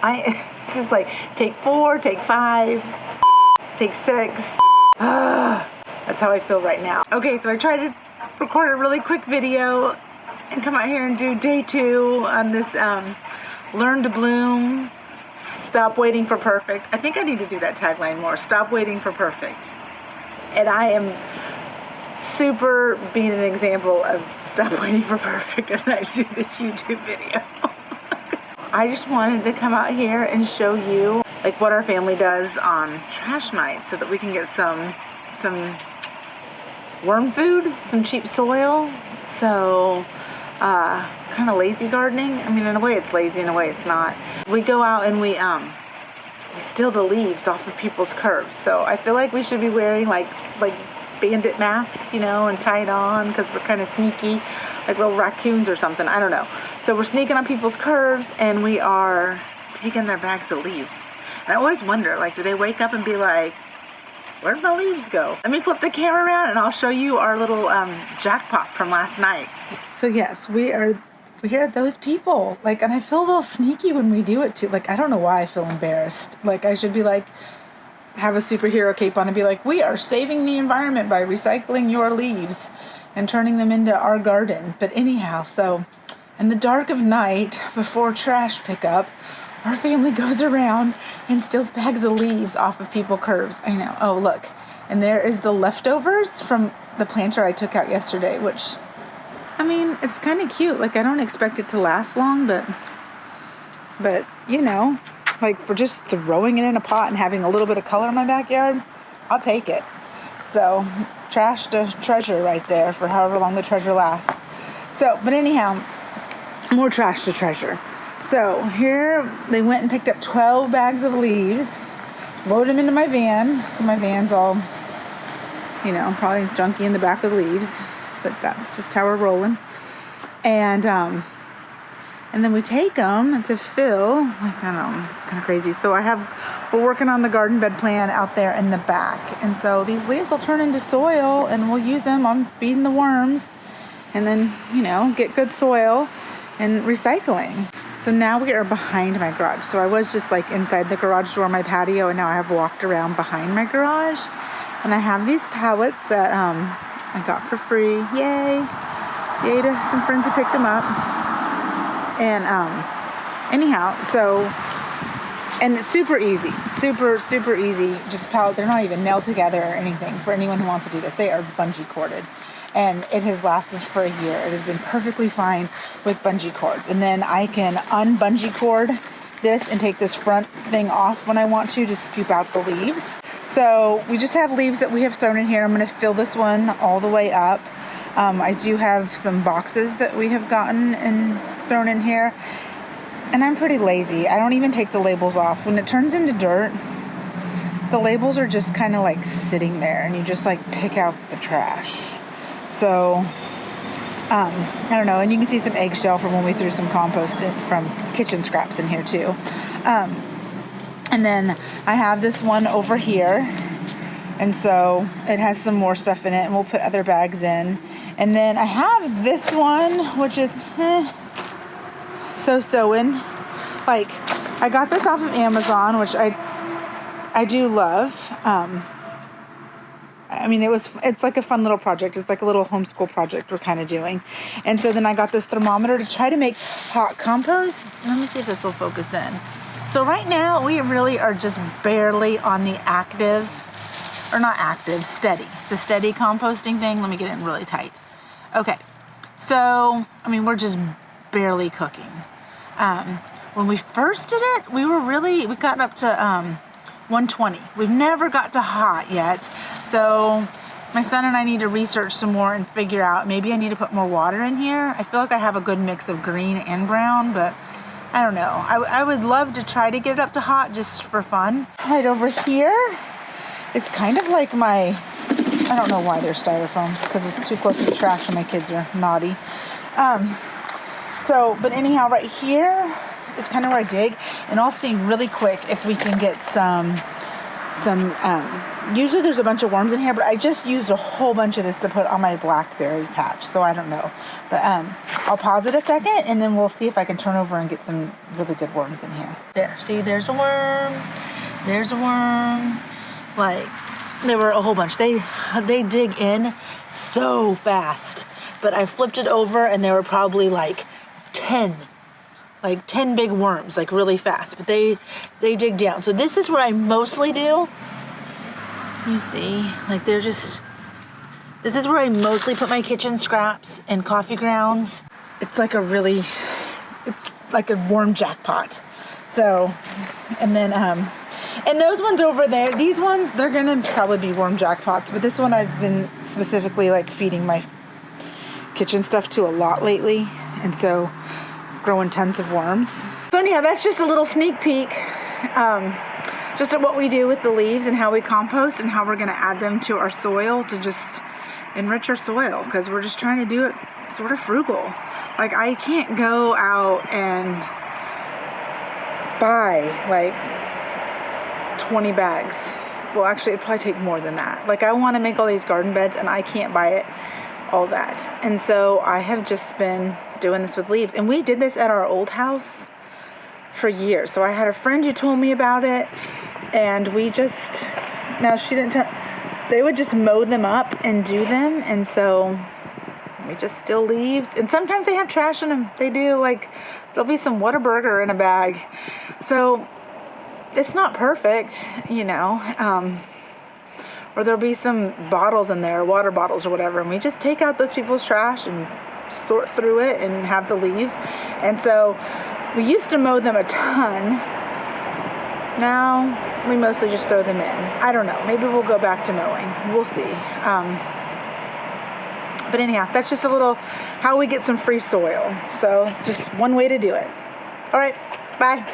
It's just like, take 4, take 5, take 6. That's how I feel right now. Okay, so I tried to record a really quick video and come out here and do day 2 on this Learn to Bloom, Stop Waiting for Perfect. I think I need to do that tagline more. Stop waiting for perfect. And I am super being an example of stop waiting for perfect as I do this YouTube video. I just wanted to come out here and show you like what our family does on trash night so that we can get some worm food, some cheap soil. So kind of lazy gardening. I mean, in a way it's lazy, in a way it's not. We go out and we steal the leaves off of people's curbs. So I feel like we should be wearing like bandit masks, you know, and tie it on because we're kind of sneaky, like little raccoons or something. I don't know. So we're sneaking on people's curbs and we are taking their bags of leaves. And I always wonder, like, do they wake up and be like, where did the leaves go? Let me flip the camera around and I'll show you our little jackpot from last night. So yes, we are those people. Like, and I feel a little sneaky when we do it too. Like, I don't know why I feel embarrassed. Like, I should be like, have a superhero cape on and be like, we are saving the environment by recycling your leaves and turning them into our garden. But anyhow, so in the dark of night before trash pickup, our family goes around and steals bags of leaves off of people's curbs. I know. Oh, look. And there is the leftovers from the planter I took out yesterday, which, I mean, it's kind of cute. Like, I don't expect it to last long, but you know, like, for just throwing it in a pot and having a little bit of color in my backyard, I'll take it. So, trash to treasure right there for however long the treasure lasts. So, but anyhow, more trash to treasure. So, here they went and picked up 12 bags of leaves, loaded them into my van. So my van's all, you know, probably junky in the back with leaves, but that's just how we're rolling. And then we take them to fill, like, I don't know, it's kind of crazy. So we're working on the garden bed plan out there in the back. And so these leaves will turn into soil and we'll use them on feeding the worms and then, you know, get good soil and recycling. So now we are behind my garage. So I was just like inside the garage door, my patio, and now I have walked around behind my garage. And I have these pallets that I got for free. Yay. Yay to some friends who picked them up. And anyhow, so, and it's super easy, super easy, just pallet. They're not even nailed together or anything for anyone who wants to do this. They are bungee corded and it has lasted for a year. It has been perfectly fine with bungee cords. And then I can unbungee cord this and take this front thing off when I want to scoop out the leaves. So we just have leaves that we have thrown in here. I'm going to fill this one all the way up. I do have some boxes that we have gotten and thrown in here, and I'm pretty lazy. I don't even take the labels off. When it turns into dirt, the labels are just kind of like sitting there and you just like pick out the trash. So I don't know. And you can see some eggshell from when we threw some compost in, from kitchen scraps in here too. And then I have this one over here, and so it has some more stuff in it, and we'll put other bags in. And then I have this one, which is so-soing. Like, I got this off of Amazon, which I do love. I mean, it's like a fun little project. It's like a little homeschool project we're kind of doing. And so then I got this thermometer to try to make hot compost. Let me see if this will focus in. So right now we really are just barely on the steady composting thing. Let me get it in really tight. Okay. So, I mean, we're just barely cooking. When we first did it, we got up to 120. We've never got to hot yet. So my son and I need to research some more and figure out, maybe I need to put more water in here. I feel like I have a good mix of green and brown, but I don't know. I would love to try to get it up to hot just for fun. Right over here, it's kind of like I don't know why they're styrofoam, because it's too close to the trash and my kids are naughty. But anyhow, right here is kind of where I dig, and I'll see really quick if we can get some some, usually there's a bunch of worms in here, but I just used a whole bunch of this to put on my blackberry patch, so I don't know. But I'll pause it a second, and then we'll see if I can turn over and get some really good worms in here. There, see, there's a worm. There's a worm. Like, there were a whole bunch. They dig in so fast. But I flipped it over, and there were probably like 10 big worms, like really fast. But they dig down. So this is what I mostly do. You see, like this is where I mostly put my kitchen scraps and coffee grounds. It's like a worm jackpot. So, and then, and those ones over there, these ones, they're gonna probably be worm jackpots. But this one I've been specifically like feeding my kitchen stuff to a lot lately. And so growing tons of worms. So anyhow, that's just a little sneak peek just at what we do with the leaves and how we compost and how we're going to add them to our soil to just enrich our soil, because we're just trying to do it sort of frugal. Like, I can't go out and buy like 20 bags. Well, actually, it'd probably take more than that. Like, I want to make all these garden beds and I can't buy it all that. And so I have just been doing this with leaves. And we did this at our old house for years. So I had a friend who told me about it, and we just, now she didn't tell, they would just mow them up and do them. And so we just still leaves. And sometimes they have trash in them. They do, like, there'll be some Whataburger in a bag. So it's not perfect, you know. Or there'll be some bottles in there, water bottles or whatever, and we just take out those people's trash and sort through it and have the leaves. And so we used to mow them a ton. Now we mostly just throw them in. I don't know. Maybe we'll go back to mowing. We'll see. But anyhow, that's just a little how we get some free soil. So just one way to do it. All right. Bye.